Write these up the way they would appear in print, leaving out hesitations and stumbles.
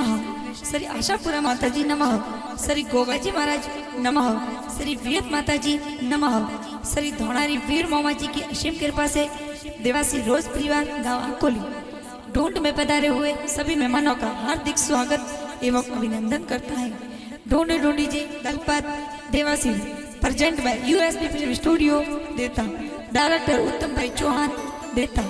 नमः, श्री आशापुरा माताजी नमः, श्री गोगाजी महाराज नमः, श्री वियत माताजी नमः, श्री धोणारी वीर मोमाजी की असीम कृपा से देवासी रोज परिवार गांव अकोली ढूंढ में पधारे हुए सभी मेहमानों का हार्दिक स्वागत एवं अभिनंदन करता है। ढूंढे ढूंढी जी Dalpat Devasi present by USP film studio देता, डायरेक्टर उत्तम भाई चौहान देता।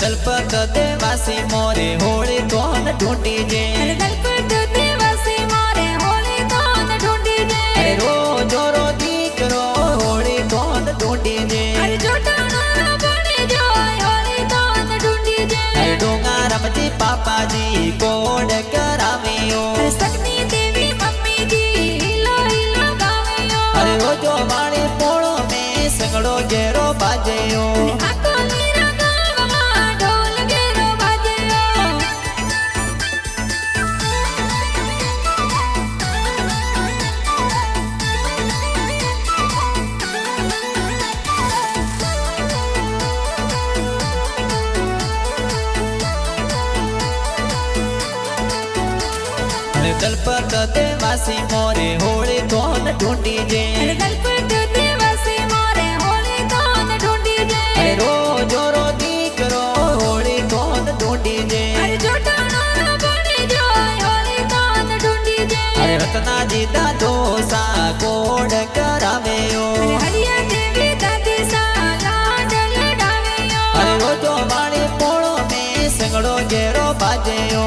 दलपत देवासी मोरे होली कौन ढूंढी जे, दलपत देवासी मोरे होली कौन ढूंढी जे, रोज रो दीकरो होली कौन ढूंढी जे, जोटाना बने जो होली कौन ढूंढी जे, डोंगा रमजी पापा जी कोड करावियो, सकनी देवी मम्मी जी हिलो हिलो गावियो, रोजो वाणी पोळो में संगड़ो जेरो बाजेयो, दलपत देवासी मोरे होली कौन ढूंढी जे, दलपत देवासी मोरे होली कौन ढूंढी जे, रोज रो दीकरो होली कौन ढूंढी जे, जोटाना बने जो होली कौन ढूंढी जे, रत्ना जी दा दोसा कोड करावेयो, हरिया देवी दादी सा लाड लडावेयो, रोजो वाणी पोळो में संगड़ो जेरो बाजेयो,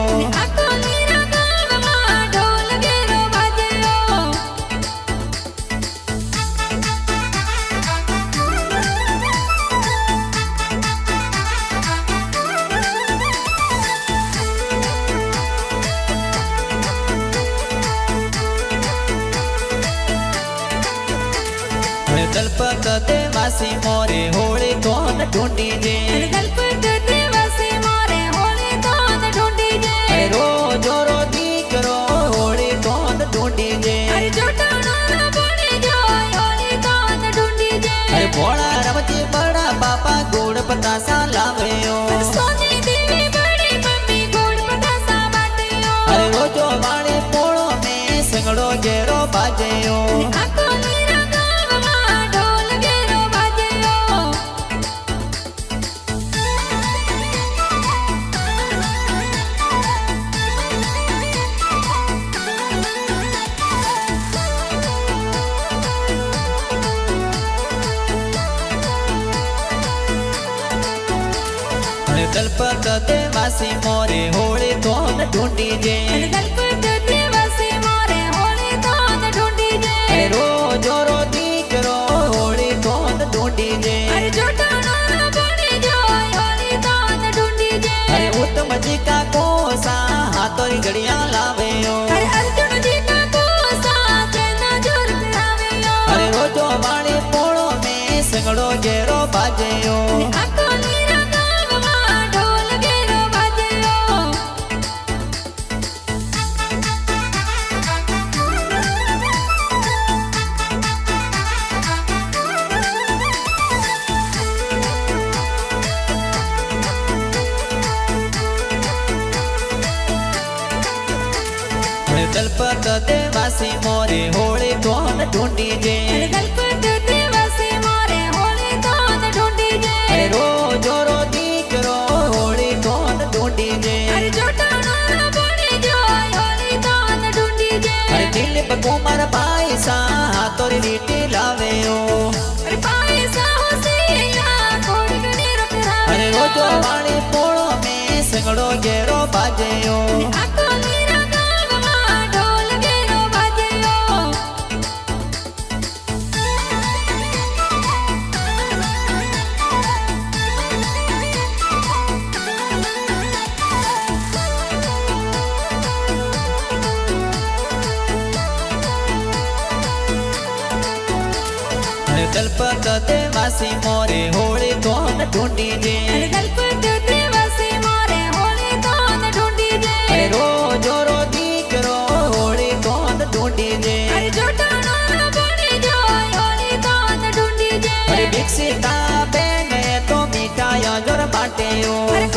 दलपत देवासी मोरे होली कौन ढूंढी जे, दलपत देवासी मोरे होली कौन ढूंढी जे, रोज रो दीकरो होली कौन ढूंढी जे, जोटाना बने जो होली कौन ढूंढी जे, भोला रमजी बड़ा पापा गुड़ पतासा लावेयो, सोनी देवी बड़ी मम्मी गुड़ पतासा बाटियो, रोजो वाणी पोळो में संगड़ो जेरो बाजेयो, दलपत देवासी मोरे होली कौन ढूंढी जे, दलपत देवासी मोरे होली कौन ढूंढी जे, रोज रो दीकरो होली कौन ढूंढी जे, जोटाना बने जो होली कौन ढूंढी जे, उत्तम जी का कोसा हाथोरी घड़िया लावेयो, अर्जुन जी का कोसा चैना जोर करावेयो, रोजो वाणी पोळो में संगड़ो जेरो बाजेयो, दलपत देवासी मोरे होली कौन ढूंढी जे, दलपत देवासी मोरे होली कौन ढूंढी जे, रोज रो दीकरो होली कौन ढूंढी जे, जोटाना बने जो होली कौन ढूंढी जे, दिलीप कुमार पायसा हाथोरी लीटी लावेयो, पायसा होसिया कोड़ी गणी रखरावे, रोजो वाणी पोळो में संगड़ो जेरो बाजेयो, दलपत देवासी मोरे होली कौन ढूंढी जे, दलपत देवासी मोरे होली कौन ढूंढी जे, रोज रो दीकरो होली कौन ढूंढी जे,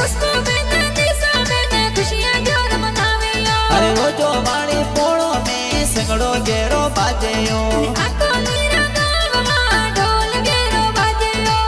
खुशबू बिन दिशा बिन खुशियां जोर मनावियो अरे रोजो वाणी पोळो में संगड़ो गेरो बाजेयो आको नीरा गावमा ढोल गेरो बाजेयो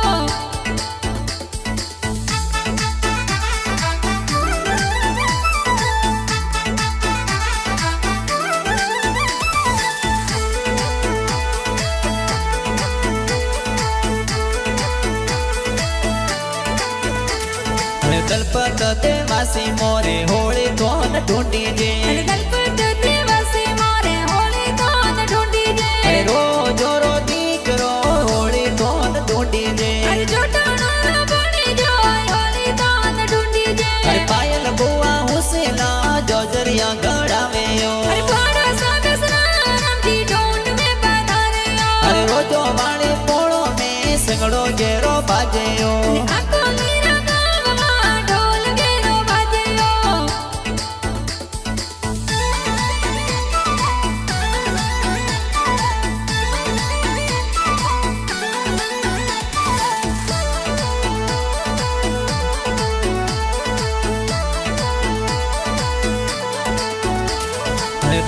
दलपत देवासी मोरे होली कोन ढूंढी जे अरे दलपत देवासी मोरे होली कोन ढूंढी जे अरे रोजो रो दीकरो होली कोन ढूंढी जे अरे जोटाणो बनी जो होली कोन ढूंढी जे अरे पायल बुआ हुसेला जोजरिया गड़ावेयो अरे पाड़ा सागसरा रामजी ढूंढ में पधारियो अरे रोजो वाणी पोळो में संगड़ो गेरो बाजेयो आको नीरा गावमा ढोल गेरो बाजेयो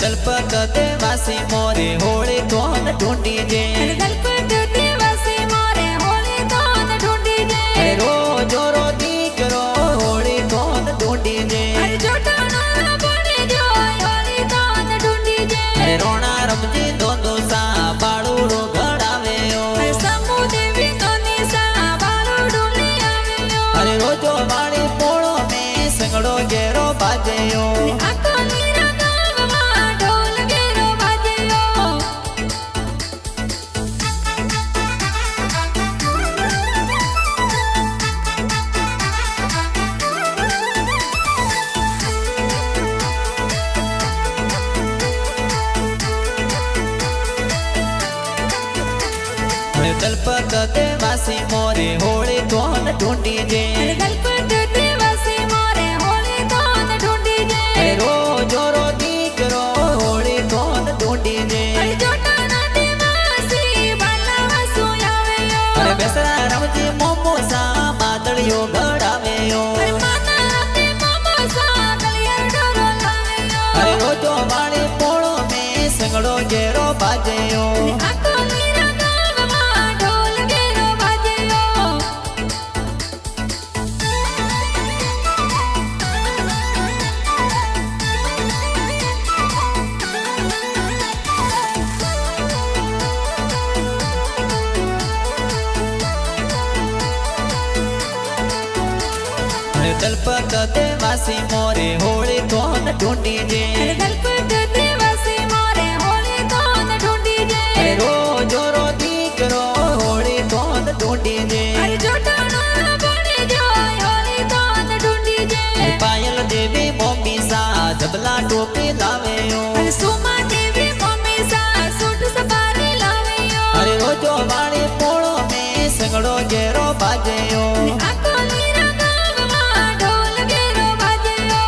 दलपत देवासी मोरे होली कोन ढूंढी जे अरे दलपत देवासी मोरे होली कोन ढूंढी जे अरे रोजो रो दीकरो होली कोन ढूंढी जे अरे जोटाणो बनी जो होली कोन ढूंढी जे अरे रोना रमजी दोंदो सा बाळू रो गड़ावेयो अरे समू देवी कोनी सा बालो ढूंढी आवियो अरे रोजो वाणी पोळो में संगड़ो गेरो बाजेयो आको नीरा गावमा ढोल गेरो बाजेयो दलपत देवासी मोरे होली कोन ढूंढी जे अरे दलपत देवासी मोरे होली कोन ढूंढी जे अरे रोजो रो दीकरो होली कोन ढूंढी जे अरे जोटाणो देवासी बाला वसु आवियो अरे बेसरा रमजी मोमो सा मादड़ियो गड़ावेयो अरे माना ते मोमो सा गलियर डोरो लावियो अरे रोजो वाणी पोळो में संगड़ो गेरो बाजेयो आको नीरा गावमा ढोल गेरो बाजेयो दलपत देवासी मोरे होली कोन ढूंढी जे अरे दलपत देवासी मोरे होली कोन ढूंढी जे अरे रोजो रो दीकरो होली कोन ढूंढी जे अरे जोटाणो बनी जो होली कोन ढूंढी जे अरे पायल देवी मोमी सा जबला टोपी लावेयो अरे सुमा देवी मम्मी सा सूट सवारी लावियो अरे रोजो वाणी पोळो में संगड़ो गेरो बाजेयो आको नीरा गावमा ढोल गेरो बाजेयो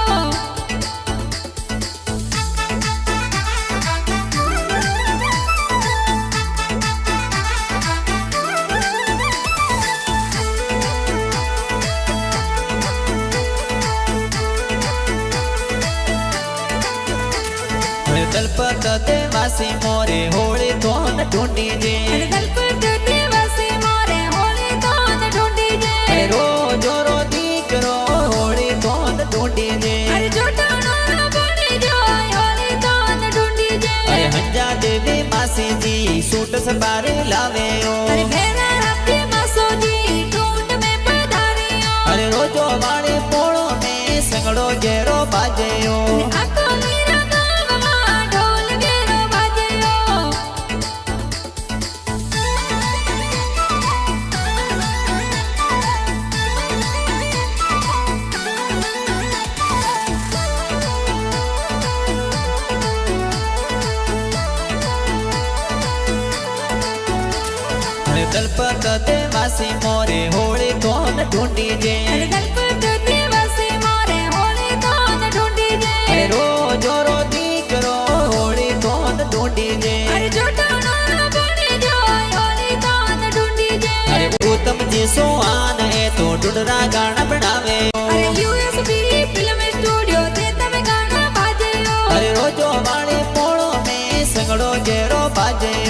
दलपत देवासी मोरे होली कोन ढूंढी जे अरे दलपत देवासी मोरे होली कोन ढूंढी जे अरे रोजो रो दीकरो होली कोन ढूंढी जे अरे जोटाणो बनी जो होली कोन ढूंढी जे अरे हंजा देवी मासी जी सूट सवारी लावेयो अरे भेरा राती मासो जी ढूंढ में पधारियो अरे रोजो वाणी पोळो में संगड़ो गेरो बाजेयो आको नीरा गावमा ढोल गेरो बाजेयो दलपत देवासी मोरे होली कोन ढूंढी जे अरे दलपत देवासी मोरे होली कोन ढूंढी जे अरे रोजो रो दीकरो होली कोन ढूंढी जे अरे जोटाणो बनी जो होली कोन ढूंढी जे अरे उत्तम जी सुहान है तो ढूंढरा गाना बनावे अरे ઘોડો જેરો બાજે